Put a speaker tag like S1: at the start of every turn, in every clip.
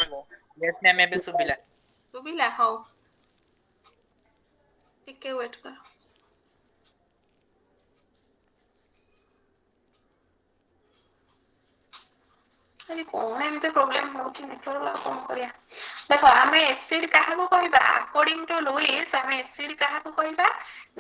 S1: yes ma'am एबे सुबिला
S2: सुबिला हो टिके वेट कर अरे कौन एमते प्रॉब्लम होची नेटवर्क कोन करिया देखो आमे एसिड काहा को कहबा अकॉर्डिंग टू लुइस आमे एसिड काहा को कहबा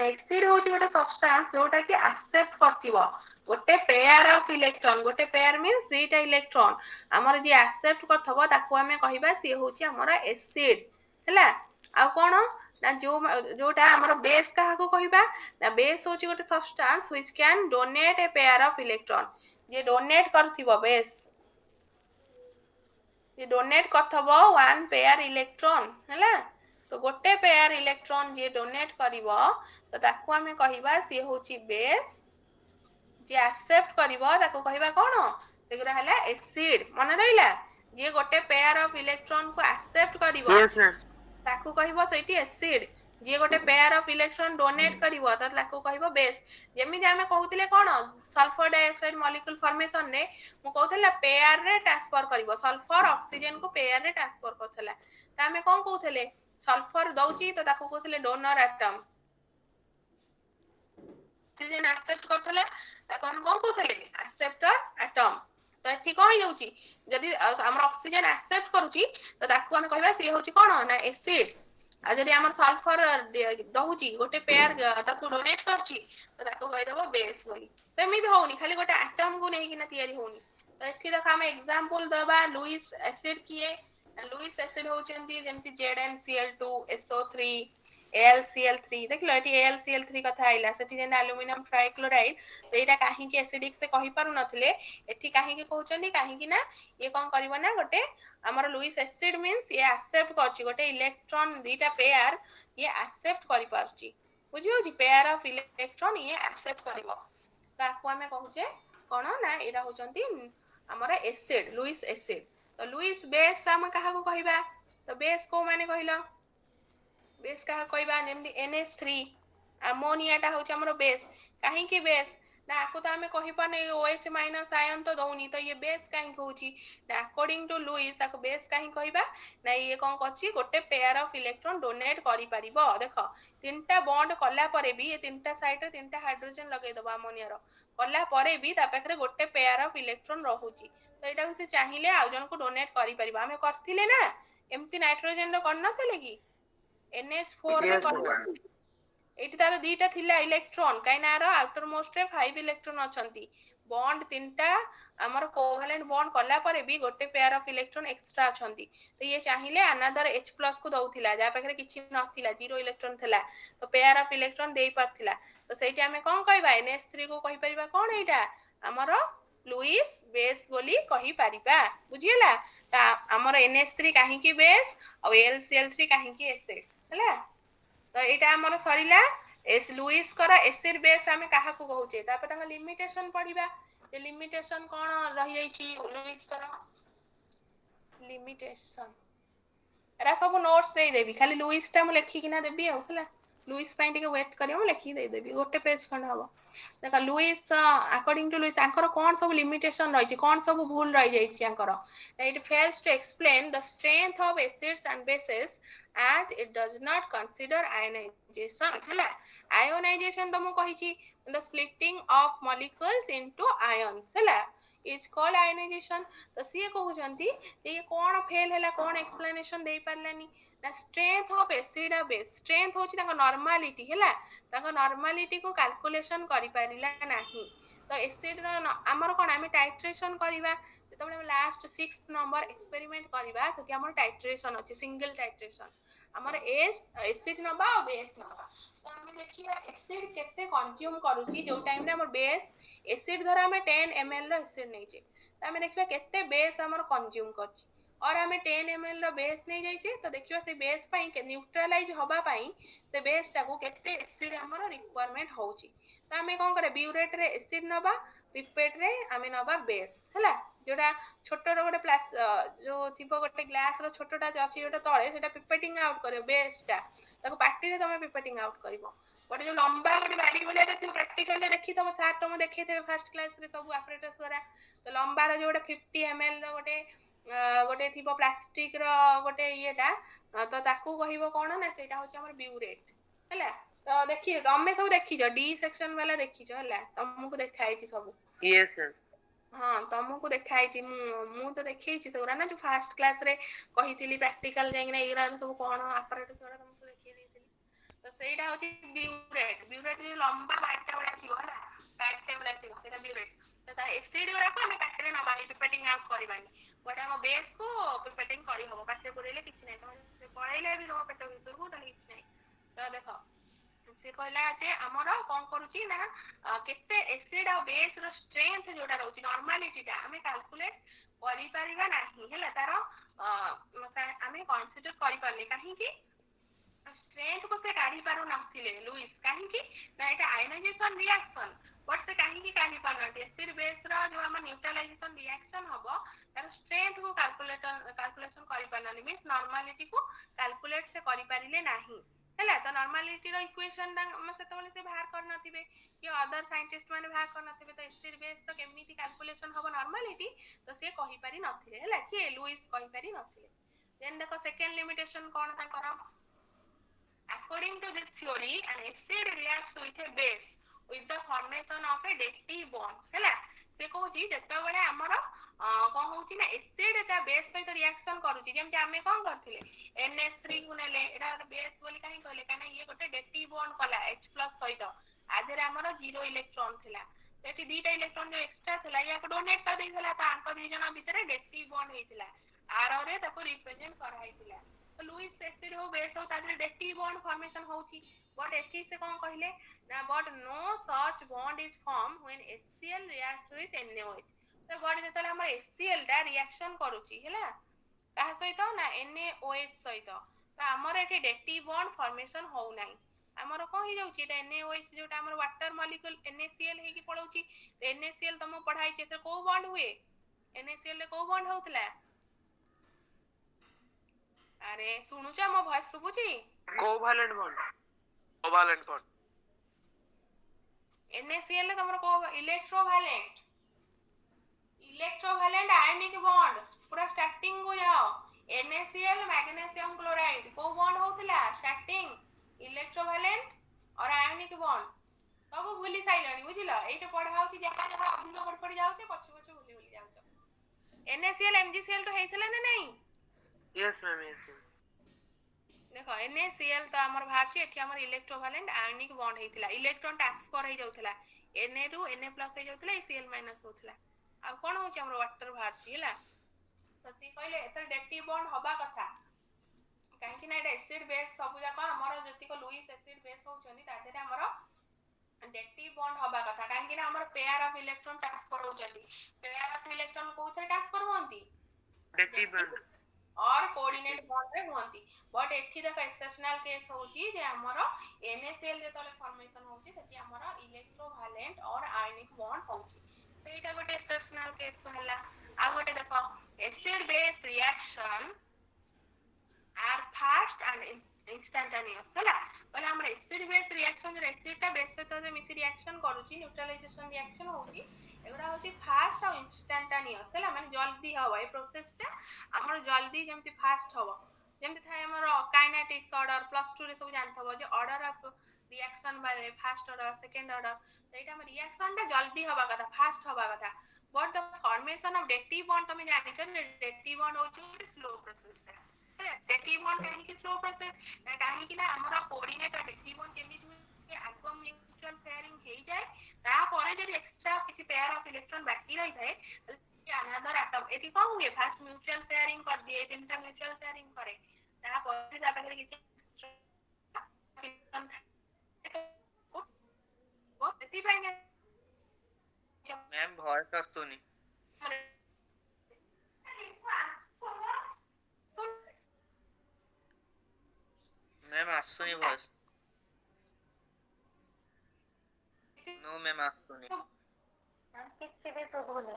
S2: एसिड होची गोटे सब्सटेंस जोटा कि एक्सेप्ट करथिबो गोटे पेयर ऑफ इलेक्ट्रॉन गोटे पेयर मींस दुईटा इलेक्ट्रॉन हमर जे एक्सेप्ट करथबो ताको आमे कहबा से होची हमर एसिड हैला आ कोन ना जोटा हमर बेस काहा को कहबा ना बेस होची गोटे substance which can donate a pair of electron जे डोनेट करथिबो बेस ये डोनेट करथबो वन पेयर इलेक्ट्रॉन हैला तो गोटे पेयर इलेक्ट्रॉन जे डोनेट करिवो तो ताको हमें कहिबा से होची बेस जे एक्सेप्ट करिवो ताको कहिबा कोन सेगुरा हला एसिड मन रहिला जे गोटे पेयर ऑफ इलेक्ट्रॉन को एक्सेप्ट करिवो
S1: यस मैम
S2: ताको कहिबो सेठी एसिड जे गोटे पेयर ऑफ इलेक्ट्रॉन डोनेट करिवो त ताको कहिबो बेस जेमि जे हमें कहउतिले कोन सल्फर डाइऑक्साइड मॉलिक्यूल फॉर्मेशन ने मु कहउतिले पेयर रे ट्रांसफर करिवो सल्फर ऑक्सीजन को पेयर रे ट्रांसफर करथला त हमें कोन कहउतिले सल्फर दउची त ताको कहउतिले डोनर एटम ऑक्सीजन एक्सेप्ट करथला ताको हम कोन कहउतिले एक्सेप्टर एटम तो ठीक हो जाउची जदी हमर ऑक्सीजन एक्सेप्ट करूची तो ताको हम कहबा से होची कोन ना एसिड आ जदी हमर सल्फर दउची गोटे पेयर ताको डोनेट करची तो ताको कहि देबो बेस बोली सेमित होउनी खाली गोटे एटम को नहीं कि ना तयारी होउनी तो एठी देखा हम एग्जांपल दबा लुइस एसिड किए लुइस एसिड होचंती जेमति ZnCl2 SO3 AlCl3 देखलो एठी AlCl3 कथा आइला सेठी जेन एल्युमिनियम ट्राइक्लोराइड तो एटा काहे के एसिडिक से कहि पारु नथले एठी काहे के कहउचंती काहे कि ना ये कोन करबो ना गोटे हमर लुइस एसिड मींस ये एक्सेप्ट करची गोटे इलेक्ट्रॉन दीटा पेयर ये एक्सेप्ट करि पारची बुझियो जी पेयर ऑफ इलेक्ट्रॉन ये एक्सेप्ट करबो ताको हमें कहउचे कोन ना एटा होचंती हमर एसिड लुइस एसिड तो लुइस बेस हम काहा को कहिबा तो बेस को माने कहिलो बेस काहा कहबा जेमति NH3 अमोनियाटा होची हमरो बेस काहे की बेस ना आको तो हमें कहि पाने OH माइनस आयन तो दउनी तो ये बेस काहे होची ना अकॉर्डिंग टू लुइस आको बेस काहे कहबा ना ये कोन करची गोटे पेयर ऑफ इलेक्ट्रॉन डोनेट करि परिबो देखो तीनटा बॉन्ड कला परे भी ये तीनटा साइड रे तीनटा हाइड्रोजन लगे दबा अमोनिया रो कला परे भी ता पाखरे गोटे पेयर ऑफ इलेक्ट्रॉन रहूची तो एटा को से चाहिले आ जन को डोनेट करि परिबा हमें करथिले ना एम्ति नाइट्रोजन रो करनथले की NH4 रे
S1: यस मैम
S2: एटी तार दीटा थिला इलेक्ट्रॉन काई ना रो आउटर मोस्ट रे 5 इलेक्ट्रॉन अछंती बॉन्ड तीनटा हमर कोवेलेंट बॉन्ड कला परे भी गोटे पेयर ऑफ इलेक्ट्रॉन एक्स्ट्रा अछंती तो ये चाहिले अनदर H+ को दउथिला जा पाखरे किछि नथिला 0 इलेक्ट्रॉन थिला तो पेयर ऑफ इलेक्ट्रॉन देई परथिला तो सेठी हमें कोन कहबा NH3 को कहि परिबा कोन एटा हमर लुइस बेस बोली कहि परिबा बुझियला ता हमर NH3 काहे की बेस और LCl3 काहे की एसिड हला तो एटा हमर सरीला एस लुइस करा एसिड बेस हमें काहा को कहउचे तापर तंग लिमिटेशन पढिबा जे लिमिटेशन कोन रहि जाईची लुइस करा लिमिटेशन एरा सब नोट्स दे देबी खाली लुइस टा हम लिखि किना देबी आ हला लुइस पाइन टिके वेट करियो लिखि दे देबी गोटे पेज खंड हबो देखा लुइस अकॉर्डिंग टू लुइस आंकर कोन सब लिमिटेशन रहिची कोन सब भूल रहि जाईची आंकर it fails to explain the strength of acids and bases as it does not consider ionization हला ionization तो मु कहिची the splitting of molecules into ions हला is called ionization तो सिए कहउचंती ये कोन फेल हला कोन एक्सप्लेनेशन देई परलानी ना स्ट्रेंथ ऑफ एसिड आ बेस स्ट्रेंथ होची ताको नॉर्मलिटी हला ताको नॉर्मलिटी को कैलकुलेशन करि परिला नाही तो एसिड हमर कोन हम टाइट्रेशन करबा जतबे हम लास्ट 6 नंबर एक्सपेरिमेंट करबा सेठी हमर टाइट्रेशन अछि सिंगल टाइट्रेशन हमर एसिड नबा और बेस नबा तो हम देखिया एसिड केते कंज्यूम करूची जो टाइम रे हमर बेस एसिड धरा हम 10 ml रो एसिड नै छै तो हम देखिबा केते बेस हमर कंज्यूम करची और हमें 10 ml रो बेस नै जाई छै तो देखिबा से बेस पई के न्यूट्रलाइज होबा पई से बेस टा को केते एसिड हमर रिक्वायरमेंट होची तो हमें कोन करे ब्यूरेट रे एसिड नबा पिपेट रे हमें नबा बेस हला जोडा छोटो रो गोटे प्लास जो थिबो गोटे ग्लास रो छोटोटा जे अछि जोटा तळे सेटा पिपेटिंग आउट करियो बेस टा ताको पार्टी रे तमे पिपेटिंग आउट करिवो गोटे जो लंबा गोटे बाड़ी भलिया देखियो प्रैक्टिकल रे देखि तम सार तम देखैते फर्स्ट क्लास रे सब ऑपरेटर्स वाला तो लंबा रो जो गोटे 50 ml रो गोटे गोटे थिबो प्लास्टिक रो गोटे येटा तो ताकू कहिबो कोन ना सेटा होछ हमर ब्यूरेट हैला तो देखि तमे सब देखिजो डी सेक्शन वाला देखिजो हैला तमको देखाइछि सब
S3: यस सर
S2: हाँ तुमको देखाई मु तो देखी से ना जो फास्ट क्लास रे कही प्रैक्टिकल जाइना एरा सब कौन आपरेटस वाला तुमको देखी देती तो सेटा होची ब्यूरेट ब्यूरेट जो लंबा बाइटा वाला थी होला बाइटा वाला थी सेटा ब्यूरेट तो ता एसिड वाला को हम पाटे न मारी पिपेटिंग आउट करबानी बट हम बेस को पिपेटिंग करी हम पाटे पुरेले किछ नै तो पळैले भी रो पेट भीतर को त किछ नै तो देखो से कहला जे हमर कोन करूची ना केते एसिड आ बेस रो स्ट्रेंथ जोटा रहउची नॉर्मलिटी ता हमें कैलकुलेट करि परिबा नाही हैला तार हमें कंसीडर करि परले काहे कि स्ट्रेंथ को से काढी पारु नथिले लुइस काहे कि ना एटा आयनाइजेशन रिएक्शन बट से काहे कि काढी पारनते एसिड बेस रो जो हम न्यूट्रलाइजेशन रिएक्शन हबो तार स्ट्रेंथ को कैलकुलेशन करि परनानी मींस नॉर्मलिटी को कैलकुलेट से करि परिले नाही हैला तो नॉर्मलिटी रो इक्वेशन हम सेतबले से बाहर कर नथिबे कि अदर साइंटिस्ट माने बाहर कर नथिबे तो एसिड बेस तो केमिति कैलकुलेशन हबो नॉर्मलिटी तो से कहि पारि नथिले हैला कि लुइस कहि पारि नथिले देन देखो सेकंड लिमिटेशन कोन ता करा according to this theory an acid reacts with a base with the formation of a dative bond हैला से कहूची जत्ता बळे हमर कोन होची ना एसिड ता बेस सहित रिएक्शन करूची जेम जे हमें कोन करथिले NH3 गुनेले एटा बेस बोली काहे कहले काना ये गोटे डेटिव बॉन्ड कला H+ सहित आधेर हमर 0 इलेक्ट्रॉन थिला सेठी दीटा इलेक्ट्रॉन जो एक्स्ट्रा थिला या को डोनेट कर देइला ता अंक दुई जन भीतर डेटिव बॉन्ड हेतिला आर रे ताको रिप्रेजेंट करा हेतिला तो लुइस एसिड हो बेस हो तादरे डेटिव बॉन्ड फॉर्मेशन होची बट एठी से कोन कहिले ना but no such bond is form when HCl reacts with NaOH तो बट जेतले हमर HCl दा रिएक्शन करूची हैला काहा सहित ना NaOH सहित तो हमर एठी डेटिव बॉन्ड फॉर्मेशन हो नाही हमर कोन ही जाउची एटा NaOH जोटा हमर वाटर मॉलिक्यूल NaCl हे की पळौची तो NaCl तम पढाई छै त को बॉन्ड हुए NaCl रे को बॉन्ड होतला अरे सुनुचा मो भॉइस सुबुची
S3: कोवैलेंट बॉन्ड
S2: NaCl तमरो को इलेक्ट्रोवैलेंट आयनिक बॉन्ड पूरा स्टार्टिंग को जाओ NaCl मैग्नीशियम क्लोराइड को बॉन्ड होतला स्टार्टिंग इलेक्ट्रोवैलेंट और आयनिक बॉन्ड सब भूली साइलनी बुझिलो एटा पढा होची जहा जहा अधिक पड़ जाउचे पछ पछ भूली जाउचे NaCl MgCl तो हेतला ना नहीं
S3: यस मैम यस
S2: देखो NaCl तो हमर भाची एठी हमर इलेक्ट्रोवैलेंट आयनिक बॉन्ड हेतिला इलेक्ट्रॉन ट्रांसफर हे जाउतला Na रू Na+ हे जाउतला Cl- होतला आ कोन होची हमर वाटर भाची हैला तो सी कहले एतर डेटिव बॉन्ड होबा कथा काहे कि ना एटा एसिड बेस सब जाक हमर जति को लुइस एसिड बेस होचनी तातेरे हमर डेटिव बॉन्ड होबा कथा काहे कि ना हमर पेयर ऑफ इलेक्ट्रॉन ट्रांसफर होचनी पेयर ऑफ इलेक्ट्रॉन कोथे ट्रांसफर होंती
S3: dative bond
S2: or coordinate bond रे होंती बट एठी देखो एक्सेप्शनल केस होची जे हमरो NaCl जे तले फॉर्मेशन होची सेठी हमरो इलेक्ट्रोवैलेंट और आयनिक बॉन्ड होची तो एटा गोटे एक्सेप्शनल केस होला आ गोटे देखो acid base reaction are fast and instantaneous होला पहले हमर एसिड बेस रिएक्शन रे एसिड ता बेस तो जे मिसी रिएक्शन करूची न्यूट्रलाइजेशन रिएक्शन होची एगरा होची फास्ट और इंस्टेंटेनियस होला माने जल्दी हवा ए प्रोसेस ता हमर जल्दी जेमति फास्ट हवा जेमति थाय हमर काइनेटिक्स ऑर्डर +2 रे सब जानथबो जे ऑर्डर ऑफ रिएक्शन बारे फर्स्ट ऑर्डर सेकंड ऑर्डर सेटा हम रिएक्शन ता जल्दी हवा कथा फास्ट हवा कथा but the formation of dative bond तमे जानि छ डेटिव बॉन्ड होची स्लो प्रोसेस है डेटिव बॉन्ड काहे की स्लो प्रोसेस काहे कि ना हमर कोऑर्डिनेट डेटिव बॉन्ड केमि जे आगो म्यूचुअल शेयरिंग हे जाय ता परे जे एक्स्ट्रा किछि पेयर ऑफ इलेक्ट्रॉन बाकी रही थाए अनदर एटम एटी कोन हुए फर्स्ट म्यूचुअल शेयरिंग कर दिए तीनटा म्यूचुअल शेयरिंग करे ता परे जा पाखरे किछि वो सेति पाइने
S1: मैम भॉइस आस्तोनी मैम आसुनी भॉइस नो मैम आस्तोनी
S4: किसी भी तो बोले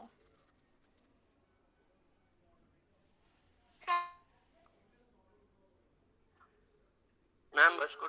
S3: मैम बस को